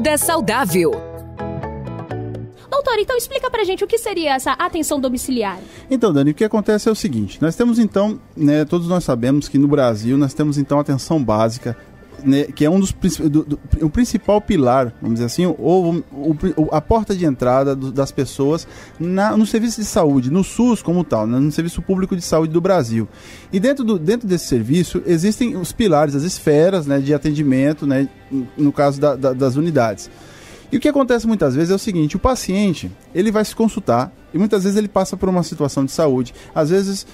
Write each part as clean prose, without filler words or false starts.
Vida saudável. Doutor, então explica pra gente o que seria essa atenção domiciliar. Então, Dani, o que acontece é o seguinte, nós temos então, né, todos nós sabemos que no Brasil nós temos então a atenção básica, né, que é o principal pilar, vamos dizer assim, a porta de entrada das pessoas no serviço de saúde, no SUS como tal, né, no Serviço Público de Saúde do Brasil. E dentro desse serviço existem os pilares, as esferas, né, de atendimento, né, no caso das unidades. E o que acontece muitas vezes é o seguinte, o paciente, ele vai se consultar e muitas vezes ele passa por uma situação de saúde, às vezes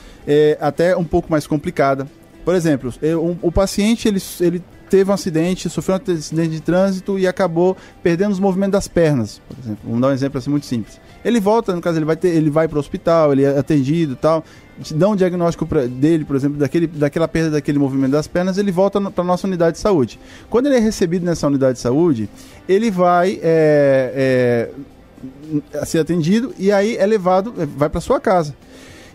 até um pouco mais complicada. Por exemplo, o paciente, ele teve um acidente, sofreu um acidente de trânsito e acabou perdendo os movimentos das pernas, por exemplo. Vamos dar um exemplo assim muito simples. Ele volta, no caso, ele vai para o hospital, ele é atendido e tal, dá um diagnóstico dele, por exemplo, daquela perda daquele movimento das pernas, ele volta para a nossa unidade de saúde. Quando ele é recebido nessa unidade de saúde, ele vai ser atendido e aí é levado, vai para sua casa.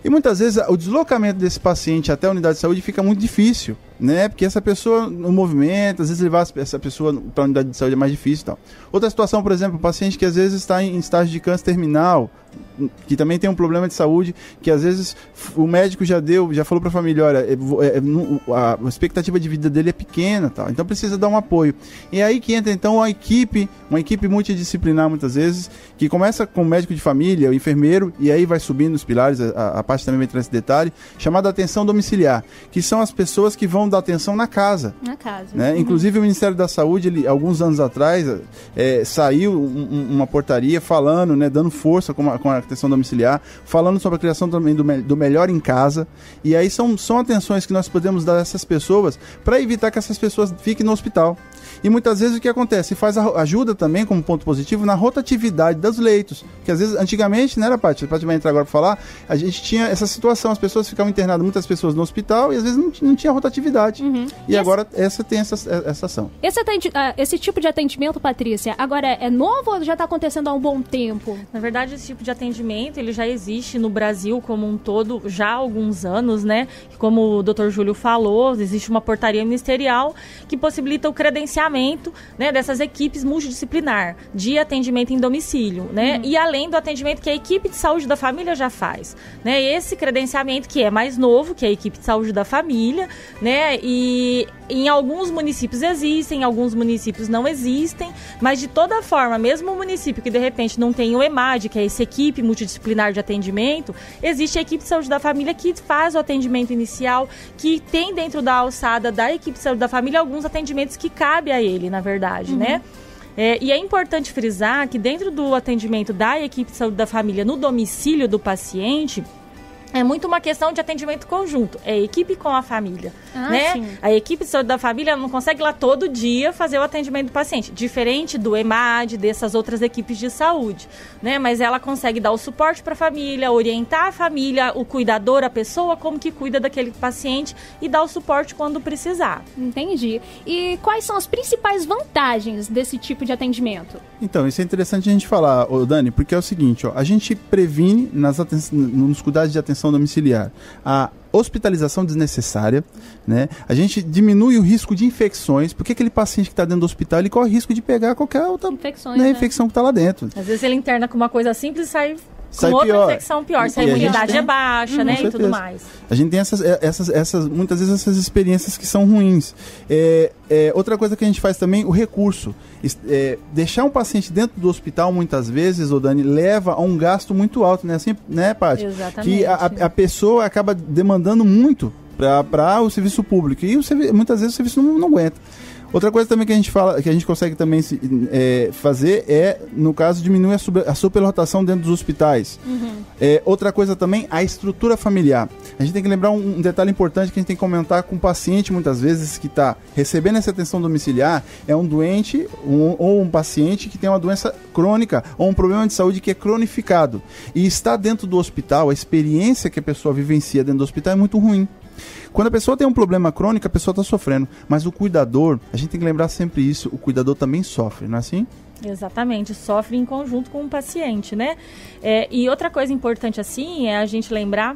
E muitas vezes o deslocamento desse paciente até a unidade de saúde fica muito difícil, né? Porque essa pessoa no movimento, às vezes levar essa pessoa para a unidade de saúde é mais difícil e tal. Outra situação, por exemplo, um paciente que às vezes está em estágio de câncer terminal, que também tem um problema de saúde, que às vezes o médico já falou para a família, olha, a expectativa de vida dele é pequena, tal, então precisa dar um apoio. E aí que entra então uma equipe multidisciplinar muitas vezes, que começa com o médico de família, o enfermeiro, e aí vai subindo os pilares, a parte também vai entrar nesse detalhe, chamada atenção domiciliar, que são as pessoas que vão dar atenção na casa. Na casa. Né? Uhum. Inclusive o Ministério da Saúde, alguns anos atrás, saiu uma portaria falando, né, dando força com a atenção domiciliar, falando sobre a criação também do Melhor em Casa, e aí são atenções que nós podemos dar a essas pessoas para evitar que essas pessoas fiquem no hospital. E muitas vezes o que acontece? Ajuda também, como ponto positivo, na rotatividade dos leitos, que às vezes, antigamente, né, Paty? A Paty vai entrar agora para falar, a gente tinha essa situação, as pessoas ficavam internadas, muitas pessoas no hospital, e às vezes não tinha rotatividade. Uhum. E agora tem essa ação. Esse tipo de atendimento, Patrícia, agora é novo ou já está acontecendo há um bom tempo? Na verdade, esse tipo de atendimento, ele já existe no Brasil como um todo já há alguns anos, né? Como o Dr. Júlio falou, existe uma portaria ministerial que possibilita o credenciamento, né, dessas equipes multidisciplinar de atendimento em domicílio, né? E além do atendimento que a equipe de saúde da família já faz, né? Esse credenciamento que é mais novo, que é a equipe de saúde da família, né? E em alguns municípios existem, em alguns municípios não existem, mas de toda forma, mesmo o município que de repente não tem o EMAD, que é essa equipe multidisciplinar de atendimento, existe a equipe de saúde da família que faz o atendimento inicial, que tem dentro da alçada da equipe de saúde da família alguns atendimentos que cabe a ele, na verdade, né? E é importante frisar que dentro do atendimento da equipe de saúde da família no domicílio do paciente, é muito uma questão de atendimento conjunto, é a equipe com a família, né? Sim. A equipe de saúde da família não consegue lá todo dia fazer o atendimento do paciente, diferente do EMAD, dessas outras equipes de saúde, né? Mas ela consegue dar o suporte para a família, orientar a família, o cuidador, a pessoa, como que cuida daquele paciente e dar o suporte quando precisar. Entendi. E quais são as principais vantagens desse tipo de atendimento? Então, isso é interessante a gente falar, Dani, porque é o seguinte, a gente previne nos cuidados de atenção domiciliar a hospitalização desnecessária, né? A gente diminui o risco de infecções, porque aquele paciente que está dentro do hospital, ele corre risco de pegar qualquer outra infecção que está lá dentro. Às vezes ele interna com uma coisa simples e sai com outra infecção pior, se a imunidade é baixa, né, e tudo mais. A gente tem muitas vezes essas experiências que são ruins. Outra coisa que a gente faz também, o recurso. Deixar um paciente dentro do hospital, muitas vezes, Dani, leva a um gasto muito alto, né, assim, né, Paty? Exatamente. Que a pessoa acaba demandando muito para o serviço público, e muitas vezes o serviço não aguenta. Outra coisa também que a gente fala, que a gente consegue também fazer no caso, diminuir a superlotação dentro dos hospitais. Outra coisa também, a estrutura familiar. A gente tem que lembrar um detalhe importante que a gente tem que comentar com o paciente, muitas vezes, que está recebendo essa atenção domiciliar, é um doente ou um paciente que tem uma doença crônica ou um problema de saúde que é cronificado. E está dentro do hospital, a experiência que a pessoa vivencia dentro do hospital é muito ruim. Quando a pessoa tem um problema crônico, a pessoa está sofrendo. Mas o cuidador, a gente tem que lembrar sempre isso, o cuidador também sofre, não é assim? Exatamente, sofre em conjunto com o paciente, né? E outra coisa importante assim é a gente lembrar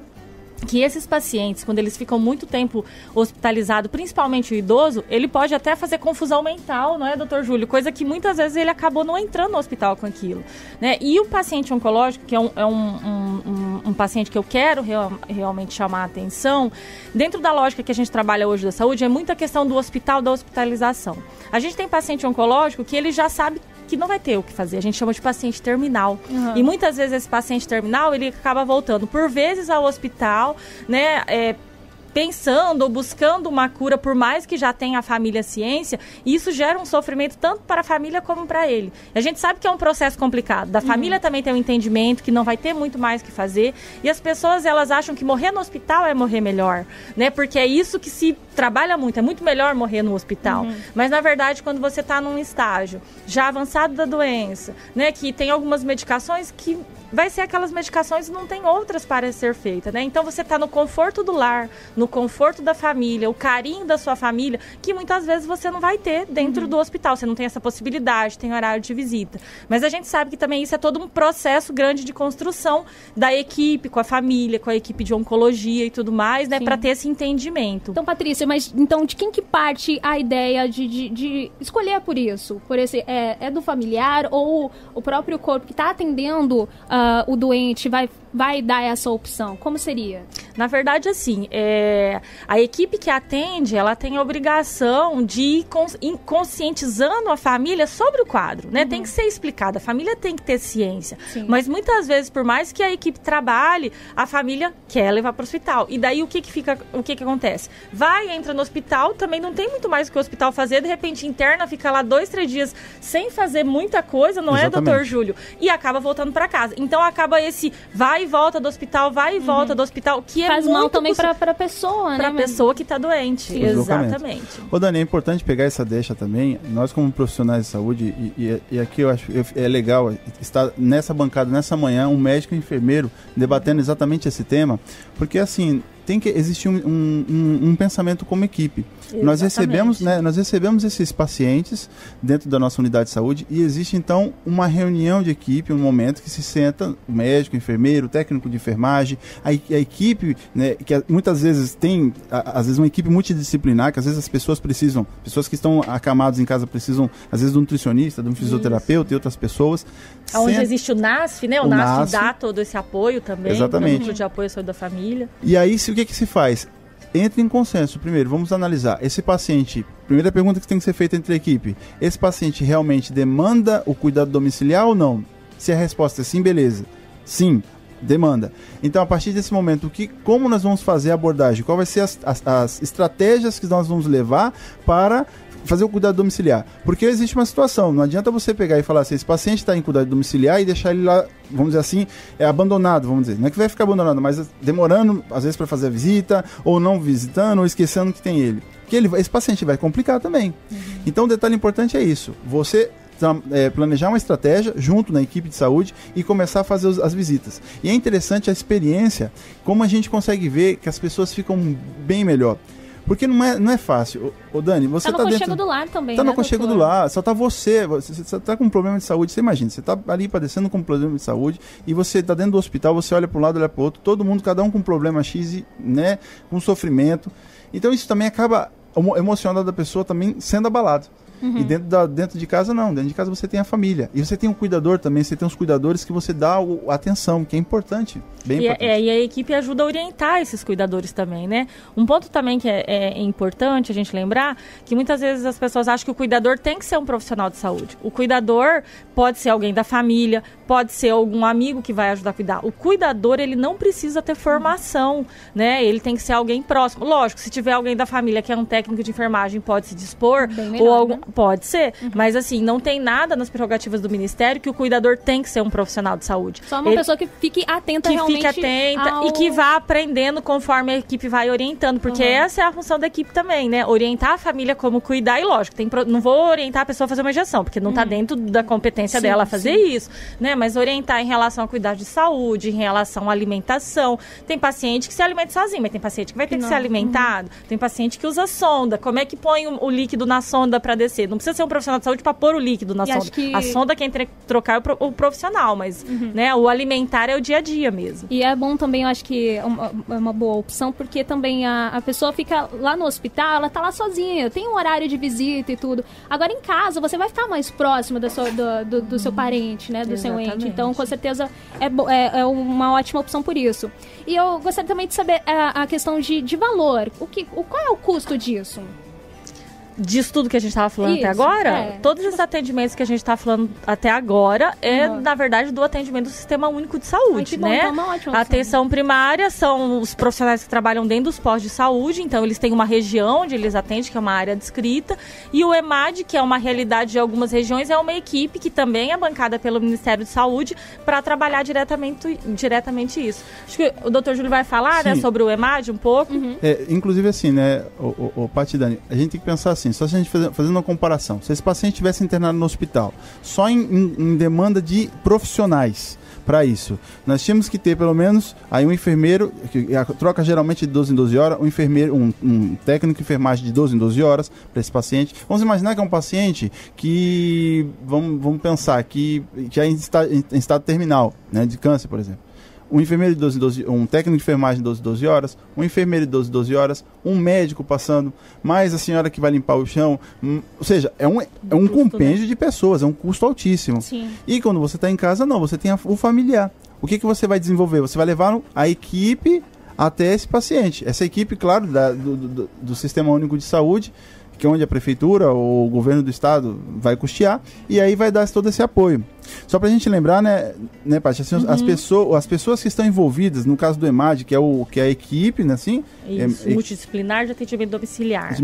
que esses pacientes, quando eles ficam muito tempo hospitalizados, principalmente o idoso, ele pode até fazer confusão mental, não é, doutor Júlio? Coisa que muitas vezes ele acabou não entrando no hospital com aquilo, né? E o paciente oncológico, que é um paciente que eu quero realmente chamar a atenção, dentro da lógica que a gente trabalha hoje da saúde, é muita questão do hospital, da hospitalização. A gente tem paciente oncológico que ele já sabe que não vai ter o que fazer. A gente chama de paciente terminal. E muitas vezes esse paciente terminal, ele acaba voltando, por vezes, ao hospital, né, pensando ou buscando uma cura, por mais que já tenha a família ciência, e isso gera um sofrimento tanto para a família como para ele. A gente sabe que é um processo complicado. Da família também tem um entendimento que não vai ter muito mais o que fazer, e as pessoas, elas acham que morrer no hospital é morrer melhor, né? Porque é isso que se trabalha muito, é muito melhor morrer no hospital. Mas, na verdade, quando você está num estágio já avançado da doença, né, que tem algumas medicações que vai ser aquelas medicações e não tem outras para ser feita, né? Então você está no conforto do lar, no conforto da família, o carinho da sua família, que muitas vezes você não vai ter dentro do hospital. Você não tem essa possibilidade, tem horário de visita. Mas a gente sabe que também isso é todo um processo grande de construção da equipe, com a família, com a equipe de oncologia e tudo mais, né? Para ter esse entendimento. Então, Patrícia, mas então de quem que parte a ideia de escolher por isso? Por esse, é do familiar ou o próprio corpo que está atendendo o doente vai dar essa opção? Como seria? Na verdade, assim, a equipe que atende, ela tem a obrigação de ir conscientizando a família sobre o quadro, né? Tem que ser explicado, a família tem que ter ciência. Mas muitas vezes, por mais que a equipe trabalhe, a família quer levar para o hospital. E daí o que acontece? Entra no hospital, também não tem muito mais o que o hospital fazer, de repente interna, fica lá 2, 3 dias sem fazer muita coisa, não é, doutor Júlio? E acaba voltando para casa. Então acaba esse vai e volta do hospital, vai e volta do hospital, que é faz muito mal também para a pessoa, né? Para a pessoa que está doente. Exatamente. Ô, Dani, é importante pegar essa deixa também. Nós, como profissionais de saúde, e aqui eu acho é legal estar nessa bancada, nessa manhã, um médico e um enfermeiro debatendo exatamente esse tema, porque assim, tem que existir um pensamento como equipe. Nós recebemos esses pacientes dentro da nossa unidade de saúde e existe então uma reunião de equipe, um momento que se senta o médico, o enfermeiro, o técnico de enfermagem, a equipe, né, que muitas vezes tem, às vezes uma equipe multidisciplinar, que às vezes as pessoas que estão acamadas em casa precisam, às vezes, de um nutricionista, de um fisioterapeuta e outras pessoas. Onde existe o NASF, né? O NASF dá todo esse apoio também. Exatamente. O núcleo de apoio à saúde da família. E aí, o que se faz? Entre em consenso. Primeiro, vamos analisar. Esse paciente, primeira pergunta que tem que ser feita entre a equipe. Esse paciente realmente demanda o cuidado domiciliar ou não? Se a resposta é sim, beleza. Sim, demanda. Então, a partir desse momento, como nós vamos fazer a abordagem? Qual vai ser as estratégias que nós vamos levar para fazer o cuidado domiciliar? Porque existe uma situação, não adianta você pegar e falar assim, esse paciente está em cuidado domiciliar e deixar ele lá, vamos dizer assim, abandonado, vamos dizer. Não é que vai ficar abandonado, mas demorando, às vezes, para fazer a visita, ou não visitando, ou esquecendo que tem ele. Porque esse paciente vai complicar também. Então, o detalhe importante é isso. Você planejar uma estratégia junto na equipe de saúde e começar a fazer as visitas. E é interessante a experiência, como a gente consegue ver que as pessoas ficam bem melhor. Porque não é fácil. Ô Dani, você tá no aconchego do lar também, tá né, no aconchego do lar, só tá você tá com um problema de saúde, você imagina, você tá ali padecendo com um problema de saúde e você tá dentro do hospital, você olha para um lado, olha para o outro, todo mundo, cada um com um problema X, né, com sofrimento. Então isso também acaba, o emocional da pessoa também sendo abalado. E dentro de casa não, dentro de casa você tem a família e você tem um cuidador também, você tem os cuidadores que você dá a atenção, que é importante, bem importante. E a equipe ajuda a orientar esses cuidadores também, né? Um ponto também que é importante a gente lembrar, que muitas vezes as pessoas acham que o cuidador tem que ser um profissional de saúde. O cuidador pode ser alguém da família, pode ser algum amigo que vai ajudar a cuidar. O cuidador, ele não precisa ter formação, né? Ele tem que ser alguém próximo. Lógico, se tiver alguém da família que é um técnico de enfermagem, pode se dispor, melhor, ou algum... né? Pode ser, mas assim, não tem nada nas prerrogativas do Ministério que o cuidador tem que ser um profissional de saúde. Só uma pessoa que fique atenta realmente. E que vá aprendendo conforme a equipe vai orientando, porque essa é a função da equipe também, né? Orientar a família como cuidar, e lógico, não vou orientar a pessoa a fazer uma injeção, porque não está dentro da competência dela fazer isso, né? Mas orientar em relação a cuidar de saúde, em relação à alimentação. Tem paciente que se alimenta sozinho, mas tem paciente que vai ter que ser alimentado. Tem paciente que usa sonda. Como é que põe o líquido na sonda para descer? ser. Não precisa ser um profissional de saúde para pôr o líquido na sonda. A sonda quem tem que trocar é o profissional, mas né, o alimentar é o dia a dia mesmo. E é bom também, eu acho que é uma boa opção, porque também a pessoa fica lá no hospital, ela tá lá sozinha, tem um horário de visita e tudo. Agora em casa, você vai ficar mais próxima do seu parente, né, do seu ente. Então, com certeza, é uma ótima opção por isso. E eu gostaria também de saber a questão de valor. Qual é o custo disso? Disso tudo que a gente estava falando até agora, todos esses atendimentos que a gente está falando até agora na verdade, do atendimento do Sistema Único de Saúde, né? Então, a atenção primária são os profissionais que trabalham dentro dos postos de saúde, então eles têm uma região onde eles atendem, que é uma área descrita, e o EMAD, que é uma realidade de algumas regiões, é uma equipe que também é bancada pelo Ministério de Saúde para trabalhar diretamente isso. Acho que o Dr. Júlio vai falar, né, sobre o EMAD um pouco. Inclusive assim, né, o Paty, Dani, a gente tem que pensar assim, só se a gente fazendo uma comparação, se esse paciente tivesse internado no hospital, só em demanda de profissionais para isso, nós tínhamos que ter pelo menos aí um enfermeiro, que troca geralmente de 12 em 12 horas, um enfermeiro, um técnico de enfermagem de 12 em 12 horas para esse paciente. Vamos imaginar que é um paciente que, vamos pensar, que já está em estado terminal, né, de câncer, por exemplo. Um enfermeiro de 12 em 12, um técnico de enfermagem de 12 em 12 horas, um enfermeiro de 12 em 12 horas, um médico passando, mais a senhora que vai limpar o chão. Ou seja, é um compêndio de pessoas, é um custo altíssimo. Sim. E quando você está em casa, não, você tem o familiar. O que você vai desenvolver? Você vai levar a equipe até esse paciente. Essa equipe, claro, do Sistema Único de Saúde, que é onde a prefeitura ou o governo do estado vai custear, e aí vai dar todo esse apoio. Só pra gente lembrar, né Paty, assim, as pessoas que estão envolvidas, no caso do EMAD, que é a equipe, né, assim... Isso, multidisciplinar de atendimento domiciliar.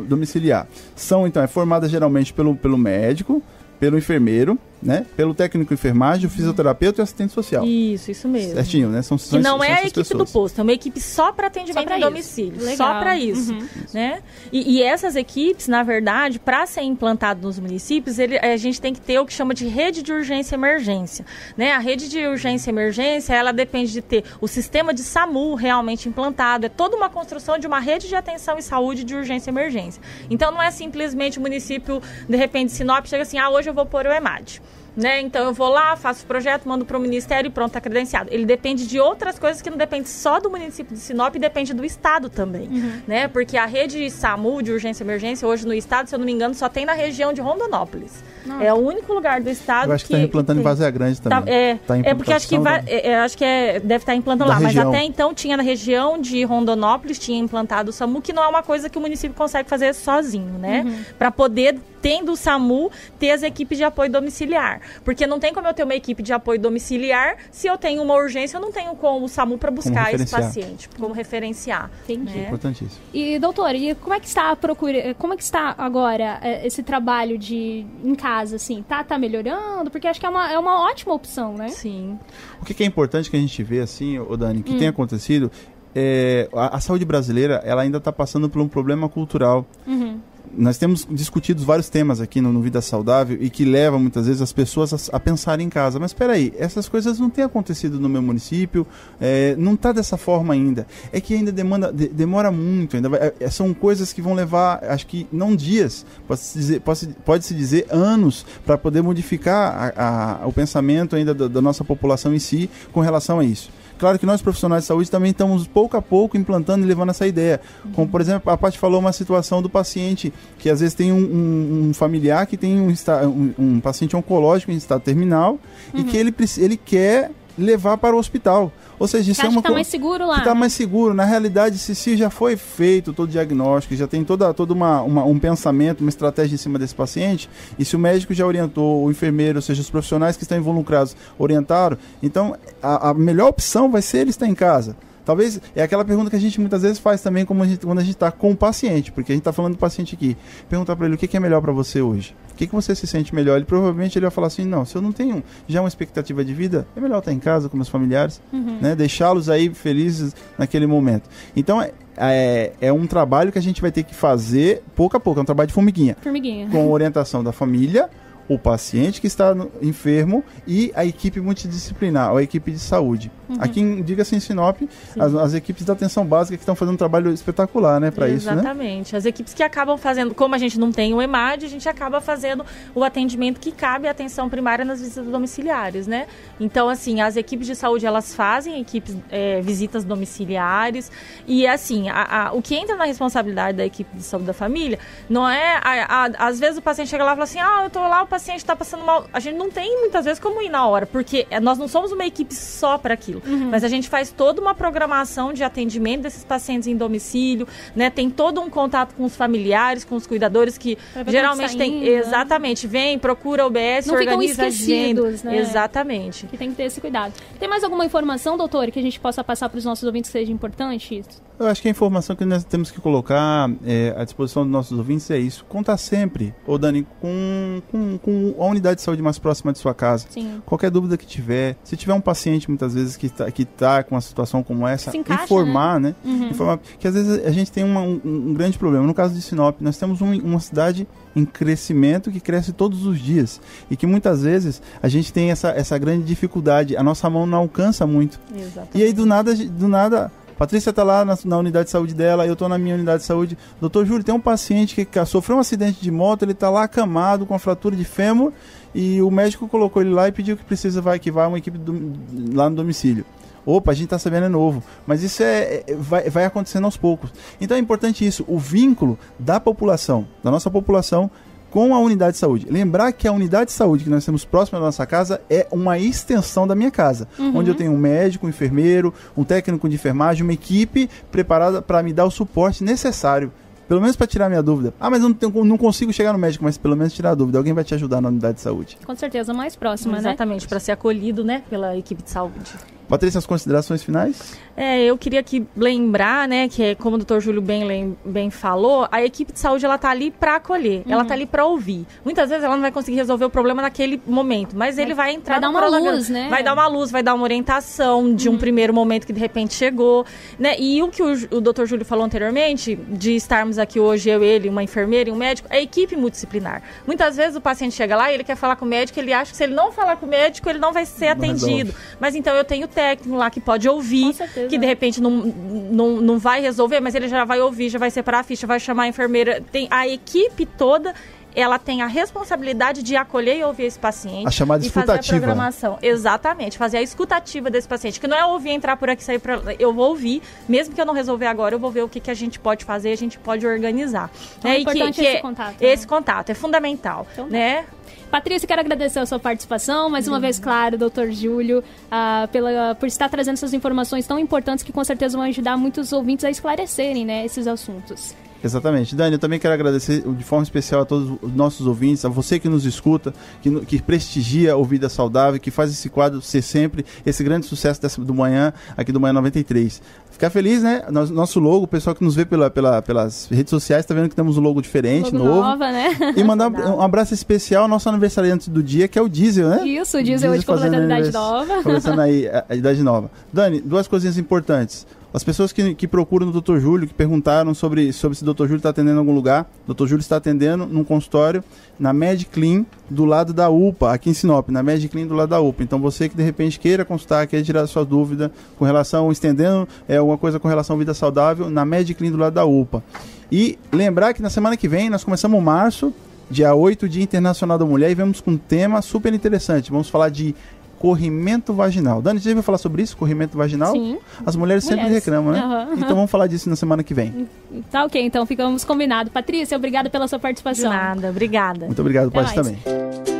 Domiciliar. São, então, formadas geralmente pelo médico, pelo enfermeiro, né? Pelo técnico de enfermagem, o fisioterapeuta e o assistente social. Isso mesmo. Certinho, né? Que não é a equipe do posto, é uma equipe só para atendimento em domicílio. Só para isso. Né? E essas equipes, na verdade, para ser implantado nos municípios, a gente tem que ter o que chama de rede de urgência e emergência. Né? A rede de urgência e emergência, ela depende de ter o sistema de SAMU realmente implantado. É toda uma construção de uma rede de atenção e saúde de urgência e emergência. Então, não é simplesmente o município, de repente, Sinop, chega assim, hoje eu vou pôr o EMAD. Né? Então eu vou lá, faço o projeto, mando para o Ministério e pronto, está credenciado. Ele depende de outras coisas que não depende só do município de Sinop, depende do estado também, né? Porque a rede SAMU de urgência e emergência hoje no estado, se eu não me engano, só tem na região de Rondonópolis. Nossa. É o único lugar do estado. Eu acho que está implantando em Várzea Grande também. Porque acho que deve estar implantando lá, mas até então tinha na região de Rondonópolis, tinha implantado o SAMU, que não é uma coisa que o município consegue fazer sozinho, né? Para poder, tendo o SAMU, ter as equipes de apoio domiciliar. Porque não tem como eu ter uma equipe de apoio domiciliar se eu tenho uma urgência, eu não tenho como o SAMU para buscar esse paciente, como referenciar. Entendi. Né? É importantíssimo. E, doutor, como é que está a procura, como é que está agora esse trabalho em casa, assim? Tá melhorando? Porque acho que é uma ótima opção, né? Sim. O que é importante que a gente vê, assim, Dani, que tem acontecido, a saúde brasileira, ela ainda está passando por um problema cultural. Nós temos discutido vários temas aqui no Vida Saudável e que levam muitas vezes as pessoas a pensar em casa. Mas espera aí, essas coisas não têm acontecido no meu município, não está dessa forma ainda. É que ainda demora muito, são coisas que vão levar, acho que não dias, pode-se dizer anos, para poder modificar o pensamento ainda da nossa população em si com relação a isso. Claro que nós, profissionais de saúde, também estamos pouco a pouco implantando e levando essa ideia. Como, por exemplo, a Paty falou uma situação do paciente que às vezes tem um familiar que tem um paciente oncológico em estado terminal e que ele quer levar para o hospital. Ou seja, isso é uma coisa. Está mais seguro lá. Que está mais seguro. Na realidade, se já foi feito todo o diagnóstico, já tem todo um pensamento, uma estratégia em cima desse paciente, e se o médico já orientou, o enfermeiro, ou seja, os profissionais que estão involucrados orientaram, então a melhor opção vai ser ele estar em casa. Talvez é aquela pergunta que a gente muitas vezes faz também quando a gente está com o paciente, porque a gente está falando do paciente aqui. Perguntar para ele o que é melhor para você hoje. O que você se sente melhor? Provavelmente ele vai falar assim, não, se eu não tenho já uma expectativa de vida, é melhor estar em casa com meus familiares, né? Deixá-los aí felizes naquele momento. Então, é um trabalho que a gente vai ter que fazer pouco a pouco, é um trabalho de formiguinha. Com orientação da família, o paciente que está enfermo e a equipe multidisciplinar, ou a equipe de saúde. Aqui, diga-se em Sinop, as equipes da atenção básica que estão fazendo um trabalho espetacular, né, para isso, né? Exatamente. As equipes que acabam fazendo, como a gente não tem o EMAD, a gente acaba fazendo o atendimento que cabe à atenção primária nas visitas domiciliares, né? Então, assim, as equipes de saúde, elas fazem visitas domiciliares e, assim, o que entra na responsabilidade da equipe de saúde da família não é, às vezes o paciente chega lá e fala assim, eu tô lá, o paciente tá passando mal. A gente não tem, muitas vezes, como ir na hora, porque nós não somos uma equipe só para aquilo. Mas a gente faz toda uma programação de atendimento desses pacientes em domicílio, né? Tem todo um contato com os familiares, com os cuidadores que geralmente tem... Exatamente. Vem, procura o UBS, organiza a agenda. Né? Exatamente. Que tem que ter esse cuidado. Tem mais alguma informação, doutor, que a gente possa passar para os nossos ouvintes que seja importante? Eu acho que a informação que nós temos que colocar à disposição dos nossos ouvintes é isso. Contar sempre, Dani, com a unidade de saúde mais próxima de sua casa. Sim. Qualquer dúvida que tiver, se tiver um paciente muitas vezes que tá com uma situação como essa, informar, né? Informar, que às vezes a gente tem um grande problema. No caso de Sinop, nós temos uma cidade em crescimento que cresce todos os dias e que muitas vezes a gente tem essa grande dificuldade, a nossa mão não alcança muito. Exatamente. E aí do nada Patrícia está lá na unidade de saúde dela, eu estou na minha unidade de saúde. Doutor Júlio, tem um paciente que sofreu um acidente de moto, ele está lá acamado com a fratura de fêmur e o médico colocou ele lá e pediu que vá uma equipe lá no domicílio. Opa, a gente está sabendo, é novo. Mas isso vai acontecendo aos poucos. Então é importante isso, o vínculo da população, da nossa população, com a unidade de saúde. Lembrar que a unidade de saúde que nós temos próxima da nossa casa é uma extensão da minha casa. Onde eu tenho um médico, um enfermeiro, um técnico de enfermagem, uma equipe preparada para me dar o suporte necessário. Pelo menos para tirar minha dúvida. Mas eu não consigo chegar no médico, mas pelo menos tirar a dúvida. Alguém vai te ajudar na unidade de saúde. Com certeza, mais próxima, Exatamente, para ser acolhido, né, pela equipe de saúde. Patrícia, as considerações finais? Eu queria aqui lembrar, né, que como o Dr. Júlio bem falou, a equipe de saúde, ela tá ali para acolher, ela tá ali para ouvir. Muitas vezes ela não vai conseguir resolver o problema naquele momento, mas ele vai entrar no programa. Vai dar uma luz, né? Vai dar uma luz, vai dar uma orientação de um primeiro momento que de repente chegou, né? E o que o Dr. Júlio falou anteriormente, de estarmos aqui hoje, eu, ele, uma enfermeira e um médico, é a equipe multidisciplinar. Muitas vezes o paciente chega lá e ele quer falar com o médico, ele acha que se ele não falar com o médico, ele não vai ser atendido. Mas então eu tenho técnico lá que pode ouvir, que de repente não vai resolver, mas ele já vai ouvir, já vai separar a ficha, vai chamar a enfermeira. Tem a equipe toda, ela tem a responsabilidade de acolher e ouvir esse paciente. A chamada escutativa. Fazer a programação. Exatamente, fazer a escutativa desse paciente, que não é ouvir, entrar por aqui, sair por lá. Eu vou ouvir, mesmo que eu não resolver agora, eu vou ver o que a gente pode fazer, a gente pode organizar. Então, é importante esse contato. Esse contato é fundamental, então, né? Patrícia, quero agradecer a sua participação, mais uma vez, claro, doutor Júlio, por estar trazendo essas informações tão importantes que com certeza vão ajudar muitos ouvintes a esclarecerem, né, esses assuntos. Exatamente. Dani, eu também quero agradecer de forma especial a todos os nossos ouvintes, a você que nos escuta, que prestigia o Vida Saudável, que faz esse quadro ser sempre esse grande sucesso do Manhã, aqui do Manhã 93. Ficar feliz, né? Nosso logo, o pessoal que nos vê pelas redes sociais está vendo que temos um logo diferente, novo. Nova, né? E mandar um abraço especial ao nosso aniversariante do dia, que é o Diesel, né? Isso, o Diesel hoje completando a idade nova. Completando aí a idade nova. Dani, duas coisinhas importantes. As pessoas que procuram o Dr. Júlio, que perguntaram sobre se o Dr. Júlio está atendendo em algum lugar, o Dr. Júlio está atendendo num consultório na MedClean, do lado da UPA, aqui em Sinop, na MedClean do lado da UPA. Então você que de repente queira consultar, queira tirar a sua dúvida com relação, estendendo alguma coisa com relação à vida saudável, na MedClean do lado da UPA. E lembrar que na semana que vem nós começamos março, dia 8, Dia Internacional da Mulher, e vamos com um tema super interessante. Vamos falar de corrimento vaginal. Dani, você já vai falar sobre isso? Corrimento vaginal? Sim. As mulheres sempre reclamam, né? Então vamos falar disso na semana que vem. Tá ok, então ficamos combinados. Patrícia, obrigada pela sua participação. De nada, obrigada. Muito obrigado, Patrícia, também.